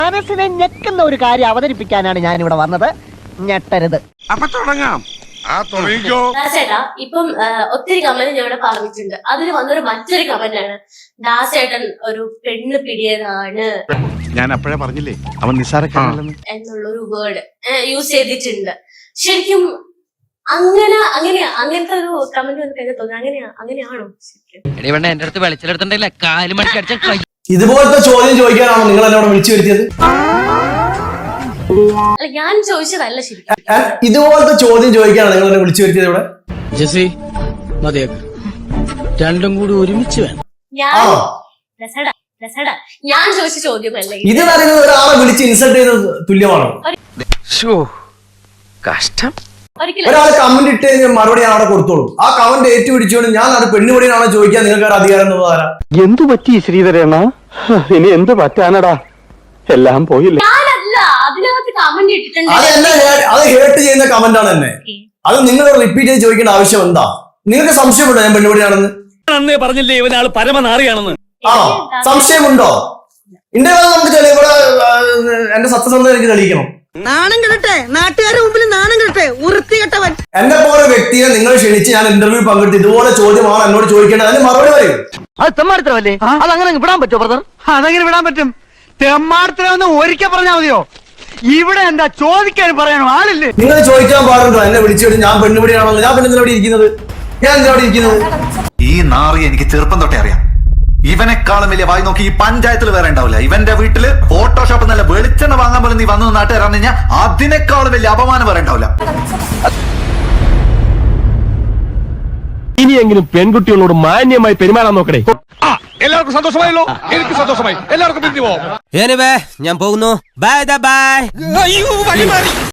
മനസ്സിനെ ഞെക്കുന്ന ഒരു കാര്യം അവതരിപ്പിക്കാനാണ് ഞാൻ ഇവിടെ വന്നത്. ഞെട്ടരുത്. അപ്പൊ തുടങ്ങാം. ദാസേട്ടാ, ഇപ്പം ഒത്തിരി കമന്റ് ഞാൻ ഇവിടെ പറഞ്ഞിട്ടുണ്ട്. അതിൽ വന്നൊരു മറ്റൊരു കമന്റ് ആണ്, ദാസേട്ടൻ ഒരു പെണ്ണ് പിടിയതാണ് ഞാൻ അപ്പോഴേ പറഞ്ഞില്ലേ അവൻ നിസ്സാരക്കാരനല്ലെന്ന് എന്നുള്ളൊരു വേർഡ് യൂസ് ചെയ്തിട്ടുണ്ട്. ശരിക്കും അങ്ങനത്തെ ഒരു കമന്റ് വന്ന് കഴിഞ്ഞാൽ തോന്നുന്നു അങ്ങനെയാണോ ശരിക്കും? എന്റെ അടുത്ത് വെളിച്ചെടുത്തിട്ടില്ല കാല് മണിക്കടിച്ച ഇതുപോലത്തെ ചോദ്യം ചോദിക്കാനാണോ നിങ്ങൾ എന്നെ അവിടെ വിളിച്ചു വരുത്തിയത്? അല്ല, ഞാൻ ചോദിച്ചതല്ല ശരിക്കും. ഇതുപോലത്തെ ചോദ്യം ചോദിക്കാനാണ് നിങ്ങൾ എന്നെ വിളിച്ചു വരുത്തിയത് ഇവിടെ? ജെസി മതിയാക്ക്, രണ്ടും കൂടി ഒരുമിച്ച് വേണം. ഞാൻ ചോദിച്ച ചോദ്യമല്ലേ ഇത് പറയുന്നത് ഒരാളെ വിളിച്ച് ഇൻസൾട്ട് ചെയ്തത് തുല്യമാണോ? കഷ്ടം. ഒരാൾ കമന്റ് ഇട്ട് കഴിഞ്ഞാൽ മറുപടി ഞാൻ അവിടെ കൊടുത്തോളൂ. ആ കമന്റ് ഏറ്റുപിടിച്ചുകൊണ്ട് ഞാൻ അത് പെണ്ണുപടിയാണോ ചോദിക്കാൻ നിങ്ങൾക്ക് ഒരു അധികാരം എന്നുള്ളതാരാ? എന്തു പറ്റി ശ്രീധരണ്ണ? ഇനി എന്ത് പറ്റാനടാ, എല്ലാം പോയില്ല. അതിനകത്ത് കമന്റ് ഇട്ടിട്ടുണ്ട്. അത് ഹേർട്ട് ചെയ്യുന്ന കമന്റ് ആണ് എന്നെ. അത് നിങ്ങൾ റിപ്പീറ്റ് ചെയ്ത് ചോദിക്കേണ്ട ആവശ്യം എന്താ? നിങ്ങൾക്ക് സംശയമുണ്ടോ ഞാൻ പെണ്ണുപടിയാണെന്ന്? പറഞ്ഞില്ലേ ഇവനാള് പരമനാറിയാണെന്ന്? ആണോ? സംശയമുണ്ടോ? ഇന്റെ നമുക്ക് ഇവിടെ എന്റെ സത്യസന്ധത എനിക്ക് തെളിയിക്കണം. നാണം കെടട്ടെ, നാട്ടുകാരുടെ മുമ്പിൽ നാണം കെടട്ടെ, വൃത്തികെട്ടവൻ. എന്നെ പോലെ വ്യക്തിയെ നിങ്ങൾ ക്ഷണിച്ച് ഞാൻ ഇന്റർവ്യൂ പങ്കെടുത്ത് ഇതുപോലെ ചോദ്യമാണ് എന്നോട് ചോദിക്കേണ്ടത്, അതിന് മറുപടി പറയും. അത് തെമ്മാടിത്തരമല്ലേ? അതങ്ങനെ വിടാൻ പറ്റുമോ ബ്രദർ? അതെങ്ങനെ വിടാൻ പറ്റും? തെമ്മാടത്തിനൊന്ന് ഒരിക്കൽ പറഞ്ഞാൽ മതിയോ? ഇവിടെ എന്താ ചോദിക്കാൻ പറയാനോ ആളില്ലേ? നിങ്ങൾ ചോദിക്കാൻ പാടുണ്ടോ എന്നെ വിളിച്ചിട്ട് ഞാൻ പെണ്ണുപടിയാണോ? ഞാൻ പെണ്ണെവിടെ ഇരിക്കുന്നത്? ഞാൻ എന്താ അവിടെ ഇരിക്കുന്നത്? ഈ നാറി എനിക്ക് ചെറുപ്പം തൊട്ടേ അറിയാം. ഇവനെക്കാളും വലിയ വായി നോക്കി ഈ പഞ്ചായത്തിൽ വേറെ ഉണ്ടാവില്ല. ഇവന്റെ വീട്ടില് ഫോട്ടോഷോപ്പ് നല്ല വെളിച്ചെണ്ണ വാങ്ങാൻ പോലും നീ വന്നു നാട്ടുകാരാണ് കഴിഞ്ഞാൽ അതിനേക്കാളും വലിയ അപമാനം വേറെ ഉണ്ടാവില്ല. ഇനിയെങ്കിലും പെൺകുട്ടികളോട് മാന്യമായി പെരുമാറാൻ നോക്കണേ. എല്ലാവർക്കും സന്തോഷമായല്ലോ. എനിക്ക് സന്തോഷമായി. എല്ലാവർക്കും പിരിഞ്ഞു പോവാം. ഞാൻ പോകുന്നു. Bye bye.